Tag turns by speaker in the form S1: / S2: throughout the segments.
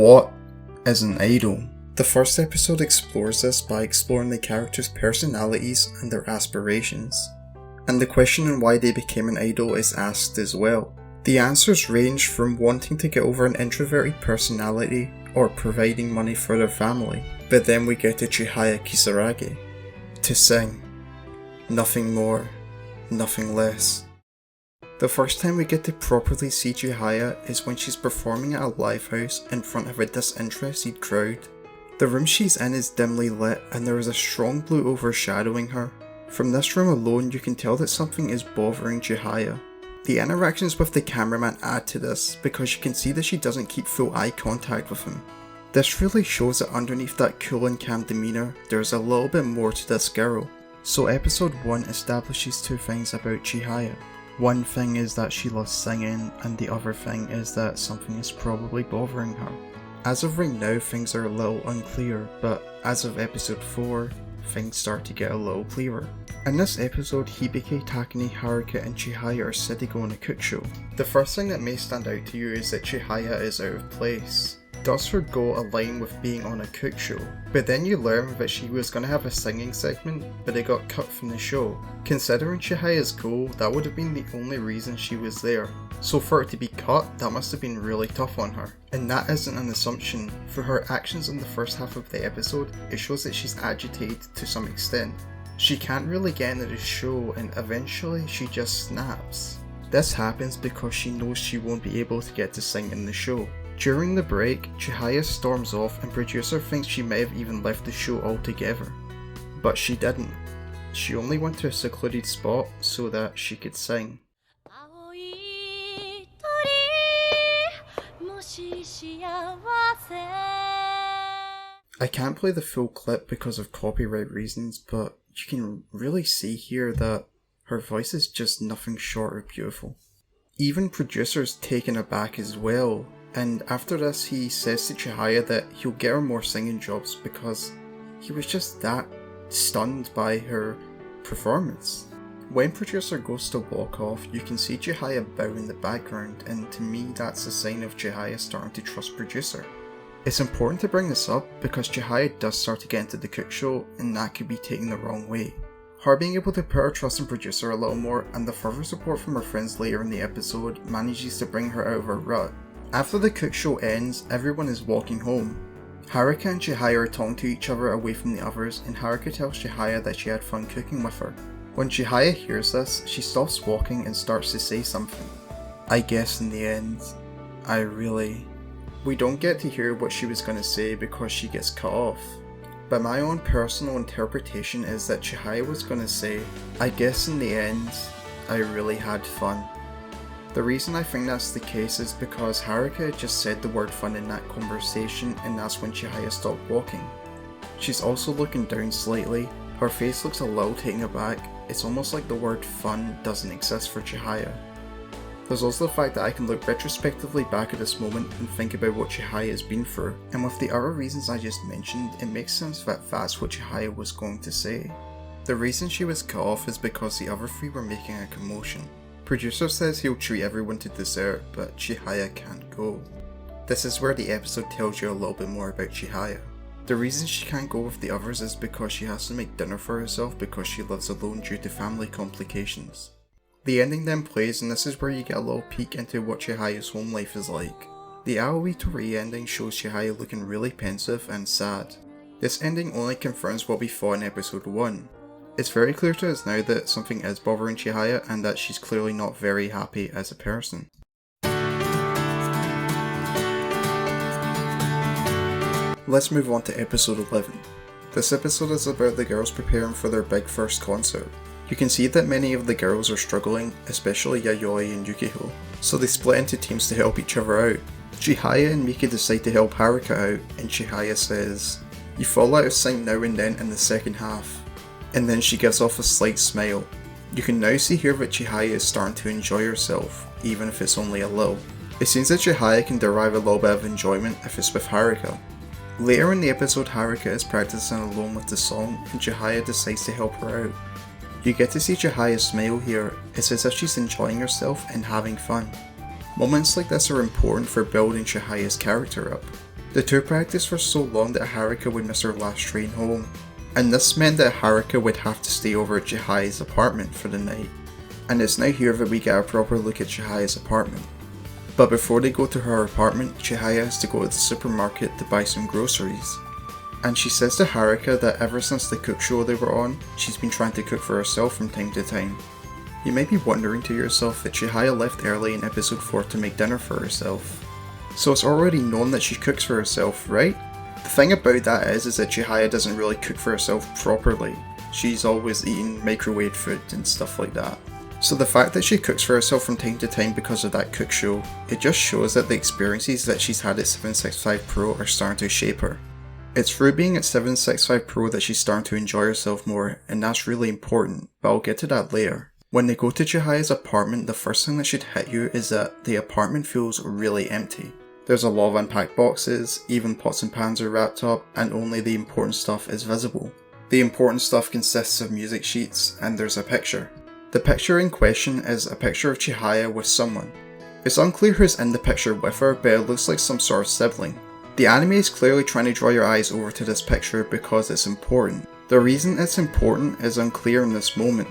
S1: what is an idol? The first episode explores this by exploring the characters' personalities and their aspirations. And the question on why they became an idol is asked as well. The answers range from wanting to get over an introverted personality or providing money for their family. But then we get to Chihaya Kisaragi. To sing. Nothing more, nothing less. The first time we get to properly see Chihaya is when she's performing at a live house in front of a disinterested crowd. The room she's in is dimly lit and there is a strong blue overshadowing her. From this room alone you can tell that something is bothering Chihaya. The interactions with the cameraman add to this because you can see that she doesn't keep full eye contact with him. This really shows that underneath that cool and calm demeanour there's a little bit more to this girl. So episode 1 establishes two things about Chihaya. One thing is that she loves singing and the other thing is that something is probably bothering her. As of right now things are a little unclear, but as of episode 4 things start to get a little clearer. In this episode, Hibike, Takane, Haruka and Chihaya are set to go on a cook show. The first thing that may stand out to you is that Chihaya is out of place. Does her goal align with being on a cook show? But then you learn that she was going to have a singing segment, but it got cut from the show. Considering Chihaya's goal, that would have been the only reason she was there. So for it to be cut, that must have been really tough on her. And that isn't an assumption. For her actions in the first half of the episode, it shows that she's agitated to some extent. She can't really get into the show and eventually she just snaps. This happens because she knows she won't be able to get to sing in the show. During the break, Chihaya storms off and producer thinks she may have even left the show altogether. But she didn't. She only went to a secluded spot so that she could sing. I can't play the full clip because of copyright reasons, but you can really see here that her voice is just nothing short of beautiful. Even producer's taken aback as well, and after this he says to Chihaya that he'll get her more singing jobs because he was just that stunned by her performance. When producer goes to walk off, you can see Chihaya bow in the background, and to me that's a sign of Chihaya starting to trust producer. It's important to bring this up because Chihaya does start to get into the cook show and that could be taken the wrong way. Her being able to put her trust in producer a little more and the further support from her friends later in the episode manages to bring her out of her rut. After the cook show ends, everyone is walking home. Haruka and Chihaya are talking to each other away from the others and Haruka tells Chihaya that she had fun cooking with her. When Chihaya hears this, she stops walking and starts to say something. I guess in the end, We don't get to hear what she was going to say because she gets cut off. But my own personal interpretation is that Chihaya was going to say, I guess in the end, I really had fun. The reason I think that's the case is because Haruka just said the word fun in that conversation and that's when Chihaya stopped walking. She's also looking down slightly, her face looks a little taken aback, it's almost like the word fun doesn't exist for Chihaya. There's also the fact that I can look retrospectively back at this moment and think about what Chihaya has been through, and with the other reasons I just mentioned, it makes sense that that's what Chihaya was going to say. The reason she was cut off is because the other three were making a commotion. Producer says he'll treat everyone to dessert, but Chihaya can't go. This is where the episode tells you a little bit more about Chihaya. The reason she can't go with the others is because she has to make dinner for herself because she lives alone due to family complications. The ending then plays and this is where you get a little peek into what Chihaya's home life is like. The Aoi Torii ending shows Chihaya looking really pensive and sad. This ending only confirms what we thought in episode 1. It's very clear to us now that something is bothering Chihaya and that she's clearly not very happy as a person. Let's move on to episode 11. This episode is about the girls preparing for their big first concert. You can see that many of the girls are struggling, especially Yayoi and Yukiko, so they split into teams to help each other out. Chihaya and Miki decide to help Haruka out, and Chihaya says, "You fall out of sync now and then in the second half." And then she gives off a slight smile. You can now see here that Chihaya is starting to enjoy herself, even if it's only a little. It seems that Chihaya can derive a little bit of enjoyment if it's with Haruka. Later in the episode, Haruka is practicing alone with the song, and Chihaya decides to help her out. You get to see Chihaya smile here, it's as if she's enjoying herself and having fun. Moments like this are important for building Chihaya's character up. The two practiced for so long that Haruka would miss her last train home, and this meant that Haruka would have to stay over at Chihaya's apartment for the night. And it's now here that we get a proper look at Chihaya's apartment. But before they go to her apartment, Chihaya has to go to the supermarket to buy some groceries. And she says to Haruka that ever since the cook show they were on, she's been trying to cook for herself from time to time. You may be wondering to yourself that Chihaya left early in episode 4 to make dinner for herself. So it's already known that she cooks for herself, right? The thing about that is that Chihaya doesn't really cook for herself properly. She's always eating microwave food and stuff like that. So the fact that she cooks for herself from time to time because of that cook show, it just shows that the experiences that she's had at 765 Pro are starting to shape her. It's through being at 765 Pro that she's starting to enjoy herself more, and that's really important, but I'll get to that later. When they go to Chihaya's apartment, the first thing that should hit you is that the apartment feels really empty. There's a lot of unpacked boxes, even pots and pans are wrapped up, and only the important stuff is visible. The important stuff consists of music sheets, and there's a picture. The picture in question is a picture of Chihaya with someone. It's unclear who's in the picture with her, but it looks like some sort of sibling. The anime is clearly trying to draw your eyes over to this picture because it's important. The reason it's important is unclear in this moment,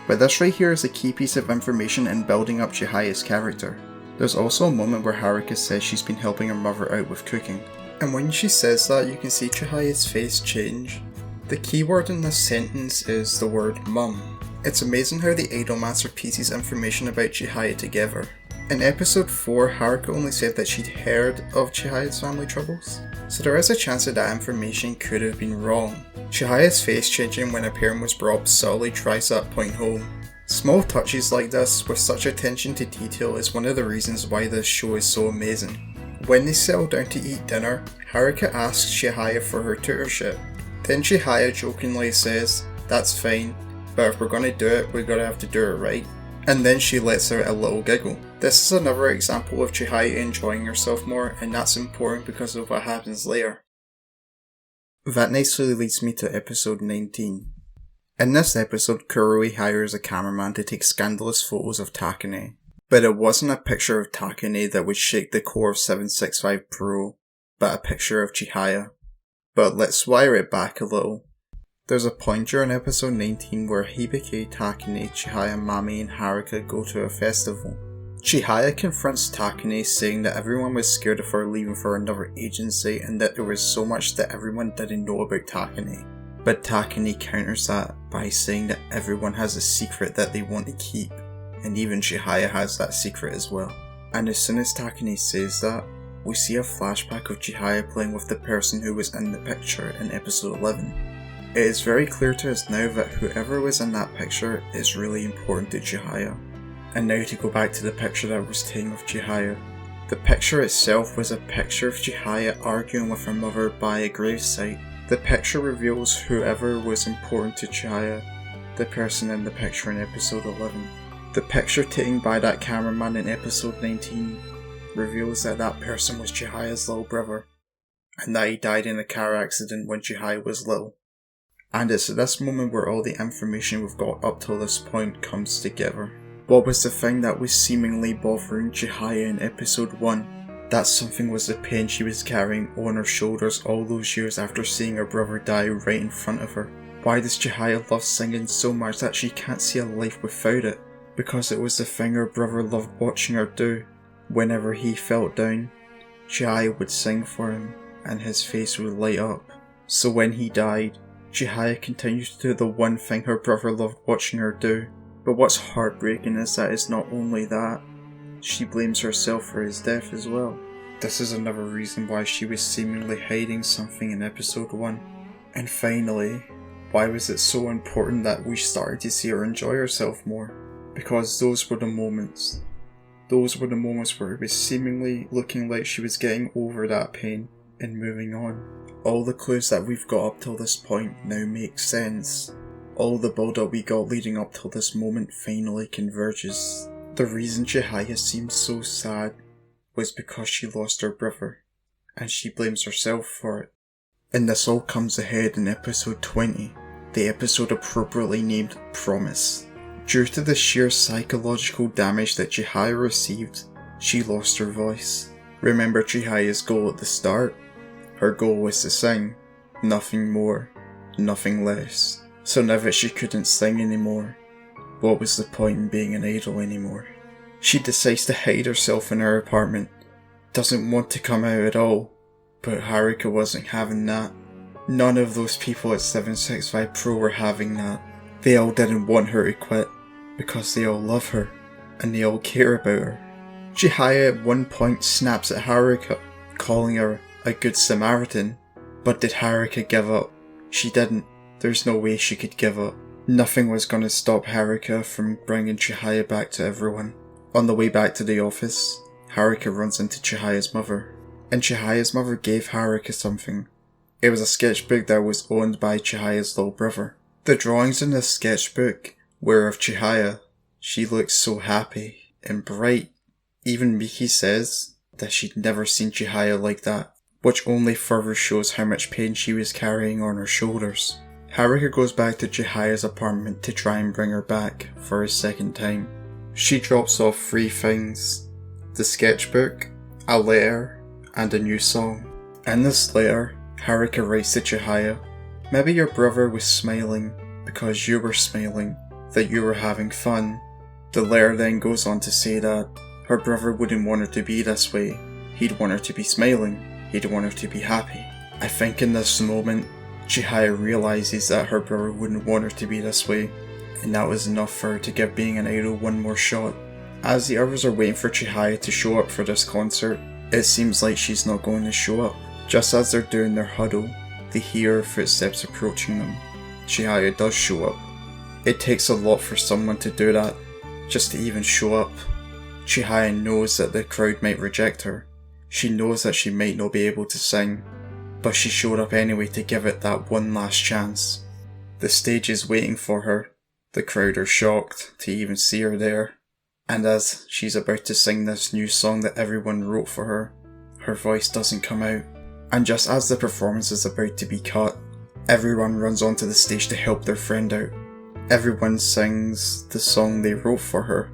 S1: but this right here is a key piece of information in building up Chihaya's character. There's also a moment where Haruka says she's been helping her mother out with cooking, and when she says that, you can see Chihaya's face change. The key word in this sentence is the word mum. It's amazing how the iDOLM pieces information about Chihaya together. In episode 4, Haruka only said that she'd heard of Chihaya's family troubles, so there is a chance that that information could have been wrong. Chihaya's face changing when a parent was brought up subtly drives that point home. Small touches like this, with such attention to detail, is one of the reasons why this show is so amazing. When they settle down to eat dinner, Haruka asks Chihaya for her tutorship. Then Chihaya jokingly says, "That's fine, but if we're gonna do it, we're gonna have to do it right." And then she lets out a little giggle. This is another example of Chihaya enjoying herself more, and that's important because of what happens later. That nicely leads me to episode 19. In this episode, Kuroi hires a cameraman to take scandalous photos of Takane. But it wasn't a picture of Takane that would shake the core of 765 Pro, but a picture of Chihaya. But let's wire it back a little. There's a point during episode 19 where Hibike, Takane, Chihaya, Mami and Haruka go to a festival. Chihaya confronts Takane saying that everyone was scared of her leaving for another agency and that there was so much that everyone didn't know about Takane. But Takane counters that by saying that everyone has a secret that they want to keep, and even Chihaya has that secret as well. And as soon as Takane says that, we see a flashback of Chihaya playing with the person who was in the picture in episode 11. It is very clear to us now that whoever was in that picture is really important to Chihaya. And now to go back to the picture that was taken of Chihaya. The picture itself was a picture of Chihaya arguing with her mother by a gravesite. The picture reveals whoever was important to Chihaya, the person in the picture in episode 11. The picture taken by that cameraman in episode 19 reveals that that person was Chihaya's little brother, and that he died in a car accident when Chihaya was little. And it's at this moment where all the information we've got up till this point comes together. What was the thing that was seemingly bothering Chihaya in episode 1? That something was the pain she was carrying on her shoulders all those years after seeing her brother die right in front of her. Why does Chihaya love singing so much that she can't see a life without it? Because it was the thing her brother loved watching her do. Whenever he felt down, Chihaya would sing for him and his face would light up. So when he died, Chihaya continued to do the one thing her brother loved watching her do. But what's heartbreaking is that it's not only that, she blames herself for his death as well. This is another reason why she was seemingly hiding something in episode 1. And finally, why was it so important that we started to see her enjoy herself more? Because those were the moments. Those were the moments where it was seemingly looking like she was getting over that pain and moving on. All the clues that we've got up till this point now make sense. All the build-up we got leading up till this moment finally converges. The reason Chihaya seemed so sad was because she lost her brother, and she blames herself for it. And this all comes ahead in episode 20, the episode appropriately named Promise. Due to the sheer psychological damage that Chihaya received, she lost her voice. Remember Chihaya's goal at the start? her goal was to sing, nothing more, nothing less. So now that she couldn't sing anymore, what was the point in being an idol anymore? She decides to hide herself in her apartment, doesn't want to come out at all, but Haruka wasn't having that. None of those people at 765 Pro were having that. They all didn't want her to quit, because they all love her, and they all care about her. Chihaya at one point snaps at Haruka, calling her a good Samaritan. But did Haruka give up? She didn't. There's no way she could give up. Nothing was going to stop Haruka from bringing Chihaya back to everyone. On the way back to the office, Haruka runs into Chihaya's mother, and Chihaya's mother gave Haruka something. It was a sketchbook that was owned by Chihaya's little brother. The drawings in this sketchbook were of Chihaya. She looks so happy and bright. Even Miki says that she'd never seen Chihaya like that, which only further shows how much pain she was carrying on her shoulders. Haruka goes back to Chihaya's apartment to try and bring her back for a second time. She drops off 3 things: the sketchbook, a letter, and a new song. In this letter, Haruka writes to Chihaya, "Maybe your brother was smiling because you were smiling, that you were having fun." The letter then goes on to say that her brother wouldn't want her to be this way. He'd want her to be smiling. He'd want her to be happy. I think in this moment, Chihaya realizes that her brother wouldn't want her to be this way, and that was enough for her to give being an idol one more shot. As the others are waiting for Chihaya to show up for this concert, it seems like she's not going to show up. Just as they're doing their huddle, they hear her footsteps approaching them. Chihaya does show up. It takes a lot for someone to do that, just to even show up. Chihaya knows that the crowd might reject her. She knows that she might not be able to sing, but she showed up anyway to give it that one last chance. The stage is waiting for her. The crowd are shocked to even see her there. And as she's about to sing this new song that everyone wrote for her, her voice doesn't come out. And just as the performance is about to be cut, everyone runs onto the stage to help their friend out. Everyone sings the song they wrote for her.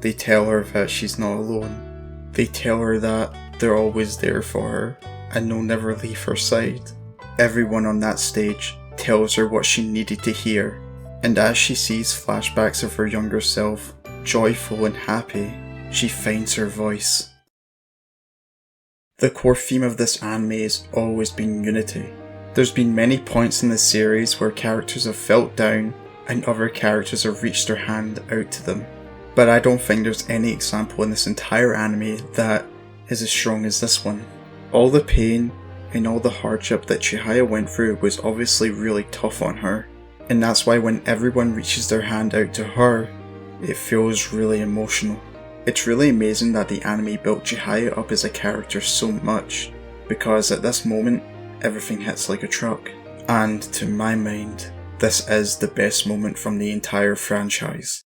S1: They tell her that she's not alone. They tell her that they're always there for her, and they'll never leave her side. Everyone on that stage tells her what she needed to hear, and as she sees flashbacks of her younger self, joyful and happy, she finds her voice. The core theme of this anime has always been unity. There's been many points in the series where characters have felt down and other characters have reached their hand out to them. But I don't think there's any example in this entire anime that is as strong as this one. All the pain and all the hardship that Chihaya went through was obviously really tough on her, and that's why when everyone reaches their hand out to her, it feels really emotional. It's really amazing that the anime built Chihaya up as a character so much, because at this moment, everything hits like a truck. And to my mind, this is the best moment from the entire franchise.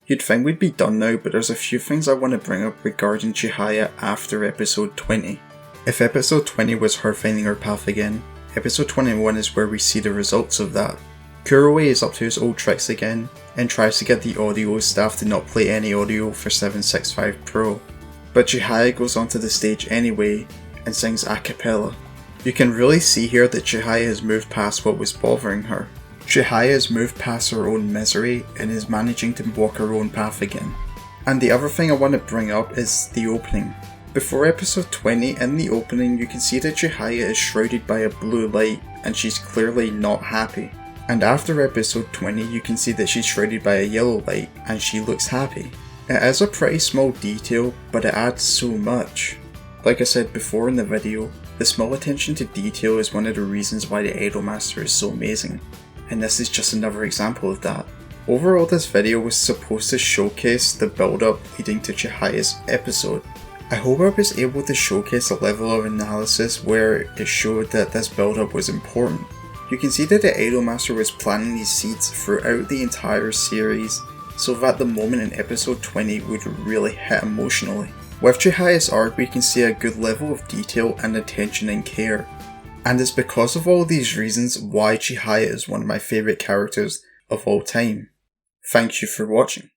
S1: You'd think we'd be done now, but there's a few things I want to bring up regarding Chihaya after episode 20. If episode 20 was her finding her path again, episode 21 is where we see the results of that. Kuroe is up to his old tricks again, and tries to get the audio staff to not play any audio for 765 Pro. But Chihaya goes onto the stage anyway, and sings a cappella. You can really see here that Chihaya has moved past what was bothering her. Chihaya has moved past her own misery and is managing to walk her own path again. And the other thing I want to bring up is the opening. Before episode 20, in the opening you can see that Chihaya is shrouded by a blue light and she's clearly not happy. And after episode 20 you can see that she's shrouded by a yellow light and she looks happy. It is a pretty small detail, but it adds so much. Like I said before in the video, the small attention to detail is one of the reasons why the iDOLM STER is so amazing. And this is just another example of that. Overall, this video was supposed to showcase the build-up leading to Chihaya's episode. I hope I was able to showcase a level of analysis where it showed that this build-up was important. You can see that the iDOLM STER was planting these seeds throughout the entire series, so that the moment in episode 20 would really hit emotionally. With Chihaya's arc, we can see a good level of detail and attention and care. And it's because of all these reasons why Chihaya is one of my favourite characters of all time. Thank you for watching.